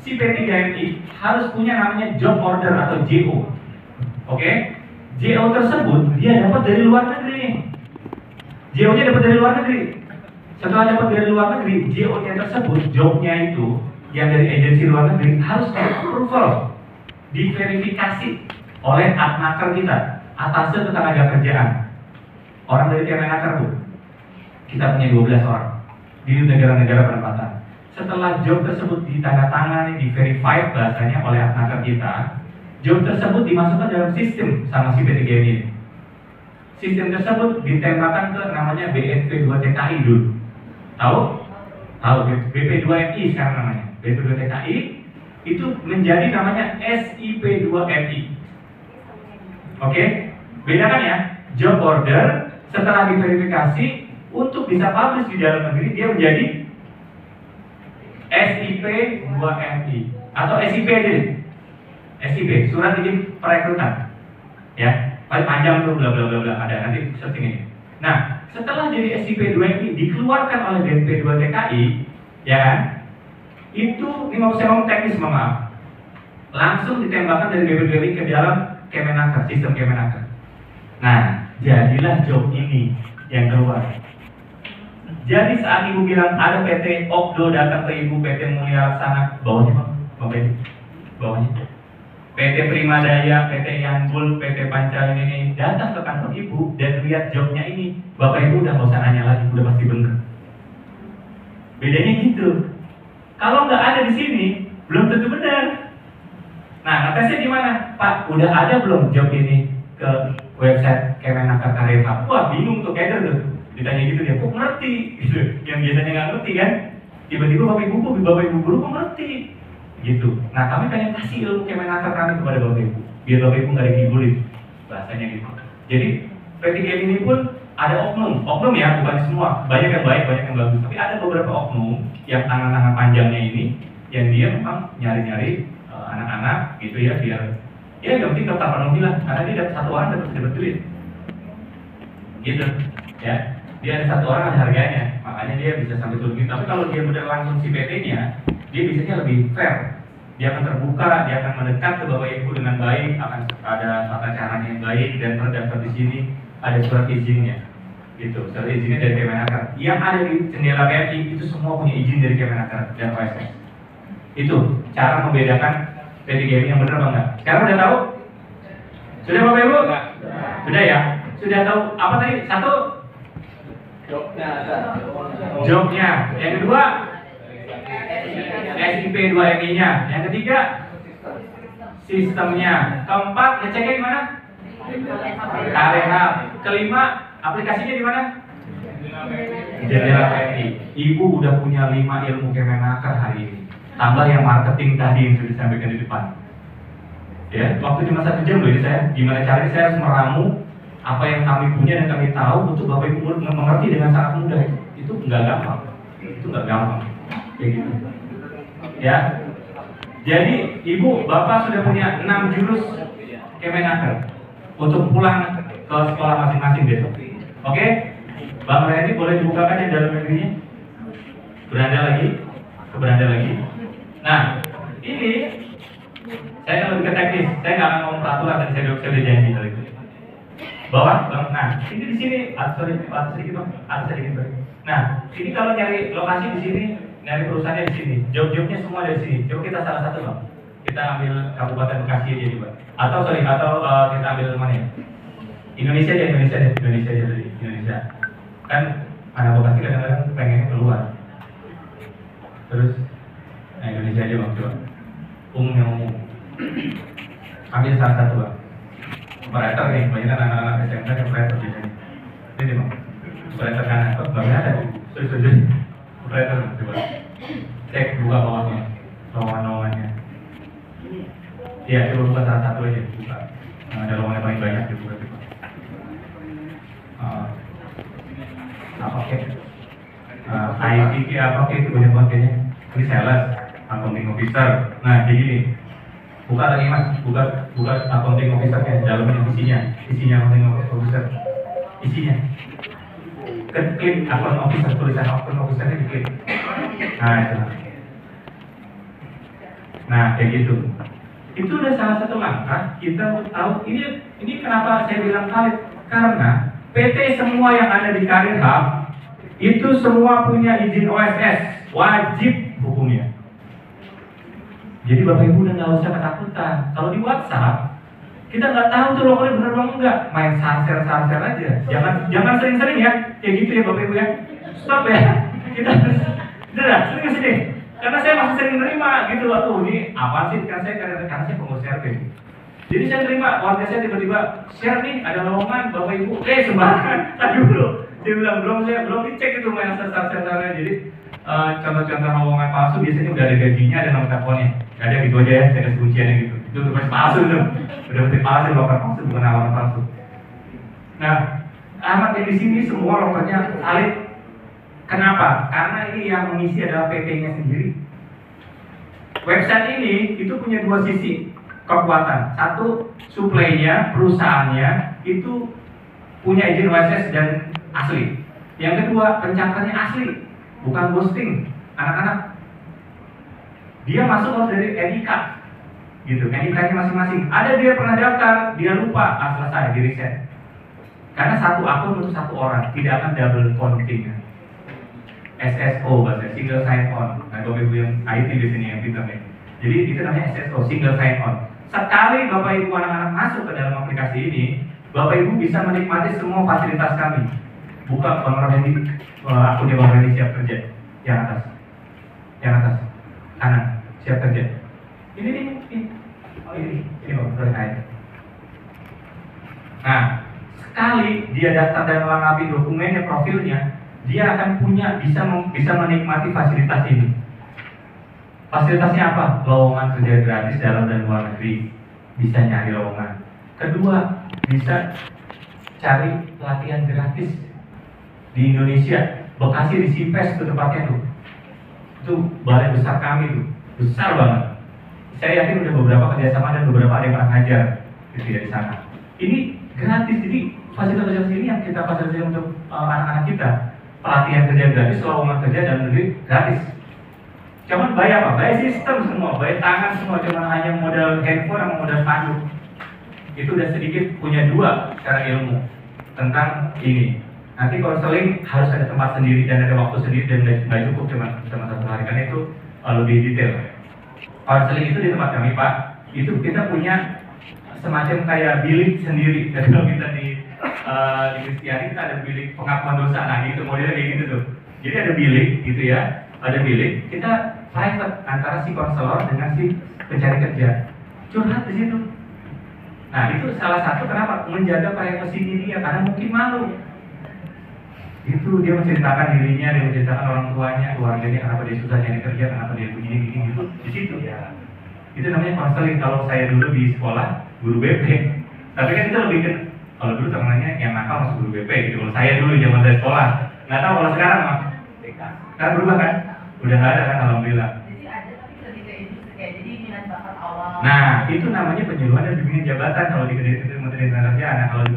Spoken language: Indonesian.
si P3MI harus punya namanya job order atau JO. Oke? JO tersebut dia dapat dari luar negeri nih. JO-nya dapat dari luar negeri. Setelah dapat dari luar negeri, JO-nya tersebut, jobnya itu yang dari agensi luar negeri harus approval, diverifikasi oleh adnaker kita, atas ketenagakerjaan. Orang dari Kemenaker Bu, kita punya 12 orang di negara-negara penempatan. Setelah job tersebut ditandatangani, di-verified bahasanya oleh adnaker kita, job tersebut dimasukkan dalam sistem sama si P3MI. Sistem tersebut ditembakkan ke namanya BNP2TKI dulu. Tahu? Tahu BP2MI sekarang namanya. BP2TKI itu menjadi namanya SIP2MI. Oke? Bedakan ya. Job order setelah diverifikasi untuk bisa publish di dalam negeri dia menjadi SIP2MI atau SIP aja. SIP, surat izin perekrutan. Ya, paling panjang tuh bla bla bla bla, ada nanti searching ini. Nah, setelah jadi SIP2MI dikeluarkan oleh BNP2TKI, ya kan? Itu ini mau saya ngomong teknis, maaf. Langsung ditembakkan dari BNP2TKI ke dalam Kemenaker, sistem Kemenaker. Nah, jadilah job ini yang keluar. Jadi saat ibu bilang ada PT Okdo datang ke ibu, PT Mulia Laksana, bawahnya Bang, bawahnya. PT Primadaya, PT Yanbul, PT Panca ini datang ke kantor ibu dan lihat jobnya ini, bapak ibu udah nggak usah nanya lagi, udah pasti bener. Bedanya gitu. Kalau nggak ada di sini, belum tentu benar. Nah, ngetesnya di mana? Pak, udah ada belum job ini ke website Kemenaker Kareva? Wah, bingung tuh kader tuh. Ditanya gitu dia, kok ngerti? Gitu. Yang biasanya nggak ngerti kan? Tiba-tiba bapak ibu guru kok ngerti? Gitu. Nah, kami pengen kasih ilmu Kemenaker kami kepada bapak ibu, biar bapak ibu nggak dikibulin, bahasanya gitu. Jadi P3M ini pun ada oknum ya, bukan semua. Banyak yang baik, banyak yang bagus. Tapi ada beberapa oknum yang tangan-tangan panjangnya ini, yang dia memang nyari-nyari anak-anak gitu ya, biar ya yang penting tetap penuhi lah, karena dia dapat satu orang dapat duit, gitu ya. Dia ada satu orang ada harganya, makanya dia bisa sampai turun gitu. Tapi kalau dia benar langsung si PT-nya, dia biasanya lebih fair. Dia akan terbuka, dia akan mendekat ke bapak ibu dengan baik, akan ada tata caranya yang baik dan terdaftar di sini ada surat izinnya, gitu. Surat izinnya dari Kemenaker. Yang ada di jendela PMI itu semua punya izin dari Kemenaker dan OSS. Itu cara membedakan P3MI yang benar apa enggak. Sekarang udah tahu? Sudah bapak ibu? Sudah ya? Sudah tahu apa tadi? Satu? Jobnya. Yang kedua? SIP2MI-nya. Yang ketiga? Sistemnya. Keempat, ngeceknya di mana? Karehab. Kelima, aplikasinya di mana? Jendela PMI. Ibu udah punya 5 ilmu Kemenaker hari ini. Tambah yang marketing tadi yang sudah disampaikan di depan. Ya, waktu cuma 1 jam loh ini saya. Gimana caranya saya harus meramu apa yang kami punya dan kami tahu untuk bapak ibu mengerti dengan sangat mudah. Itu nggak gampang. Itu nggak gampang. Kayak gitu. Ya. Jadi ibu, bapak sudah punya 6 jurus Kemenaker untuk pulang ke sekolah masing-masing besok. Oke? Bang Randy boleh dibukakan yang dalam negerinya? Beranda lagi? Beranda lagi? Nah, ini saya akan lebih ke teknis. Saya nggak akan ngomong peraturan, tadi saya udah janji kali itu. Bawah, bang. Nah, ini di sini. Sedikit bang. Sedikit bang. Nah, ini kalau nyari lokasi di sini, nyari perusahaannya di sini. Job-jobnya semua dari sini. Coba kita salah satu bang. Kita ambil Kabupaten Bekasi aja nih bang. Atau kita ambil mana ya? Indonesia aja dari Indonesia. Kan anak Bekasi kadang-kadang pengen keluar. Terus Indonesia aja bang, coba yang umum ambil salah satu bang. Operator nih, banyak anak-anak SMK yang operator biasanya. Ini bang, operator kanan, bang ada. Sorry. Operator coba cek buka bawahnya, lowongan-lowongannya. Iya, coba buka salah satu aja, buka. Yang ada lowongan paling banyak dibuka coba. IT apa itu banyak banget kayaknya. Ini sales, accounting officer. Nah, kayak gini. Buka lagi mas, buka accounting officer-nya, dalamnya isinya accounting officer. Isinya. Klik account officer, tulisan account officer-nya diklik. Nah, itu. Nah, kayak gitu. Itu udah salah satu langkah kita untuk tahu ini kenapa saya bilang valid, karena PT semua yang ada di Karir Hub itu semua punya izin OSS, wajib hukumnya. Jadi Bapak Ibu udah nggak usah ketakutan. Kalau di WhatsApp kita nggak tahu tuh logonya bener apa enggak, main sarser aja. Jangan sering-sering ya, kayak gitu ya Bapak Ibu ya. Stop ya. Kita udah sering kesini. Karena saya masih sering nerima gitu, waktu ini apa sih, karena saya pengurus RT. Jadi saya terima warga saya tiba-tiba share nih ada lowongan Bapak Ibu, sembarangan. Tadi dulu dia bilang belum dicek itu main sarser. Jadi contoh-contoh lowongan palsu biasanya udah ada gajinya, ada nomor teleponnya. Gak ada gitu aja ya, saya kasih kunciannya gitu. Itu tulis palsu tuh, udah pasti palsu, lowongan palsu bukan lowongan palsu. Nah, alamat yang di sini semua lowongannya valid. Kenapa? Karena ini yang mengisi adalah PT-nya sendiri. Website ini itu punya dua sisi kekuatan. Satu, supply-nya, perusahaannya itu punya izin OSS dan asli. Yang kedua, pencatanya asli, bukan ghosting. Anak-anak, dia masuk harus dari NIK, gitu. NIK-nya masing-masing. Ada dia pernah daftar, dia lupa, selesai di reset. Karena satu akun untuk satu orang, tidak akan double counting. SSO bahasa single sign on. Nah, Bapak Ibu yang IT di sini yang pintar ya. Jadi itu namanya SSO, single sign on. Sekali Bapak Ibu anak-anak masuk ke dalam aplikasi ini, Bapak Ibu bisa menikmati semua fasilitas kami. Buka Bang Rohedi, akunnya Bang Rohedi siap kerja. Yang atas, kanan, siap kerja. Ini Bang Rohedi. Nah, sekali dia daftar dan melengkapi dokumennya, profilnya, dia akan bisa menikmati fasilitas ini. Fasilitasnya apa? Lowongan kerja gratis dalam dan luar negeri, bisa nyari lowongan. Kedua, bisa cari pelatihan gratis di Indonesia. Bekasi di Simpes itu tempatnya tuh. Itu balai besar kami tuh, besar banget. Saya yakin udah beberapa kerjasama dan beberapa ada yang pernah ngajar gitu ya di sana. Ini gratis, jadi fasilitas ini yang kita fasilitasi untuk anak-anak kita. Pelatihan kerja gratis, lowongan kerja dalam negeri gratis. Cuman bayar apa? Bayar sistem semua, bayar tangan semua, cuma hanya modal handphone sama modal spanduk. Itu udah sedikit punya dua secara ilmu tentang ini. Nanti konseling harus ada tempat sendiri dan ada waktu sendiri dan nggak cukup cuma satu hari, karena itu lebih detail. Konseling itu di tempat kami Pak, itu kita punya semacam kayak bilik sendiri. Jadi kalau kita di Kristiani kita ada bilik pengakuan dosa, nah gitu modelnya kayak gitu tuh. Jadi ada bilik gitu ya, ada bilik kita private antara si konselor dengan si pencari kerja, curhat di situ. Nah itu salah satu kenapa menjaga privasi dia, karena mungkin malu. Itu dia menceritakan dirinya, dia menceritakan orang tuanya, keluarganya, kenapa dia susah nyari kerja, kenapa dia begini gitu di situ ya. Itu namanya konseling. Kalau saya dulu di sekolah guru BP, tapi kan itu lebih kan. Kalau dulu temennya yang nakal masuk guru BP gitu. Kalau saya dulu zaman saya sekolah, nggak tahu kalau sekarang mah. Sekarang berubah kan? Udah nggak ada kan, alhamdulillah. Jadi ada tapi lebih kayak itu kayak jadi minat bakat awal. Nah itu namanya penyuluhan dan bimbingan jabatan kalau di Kementerian Tenaga Kerjaan. Nah kalau di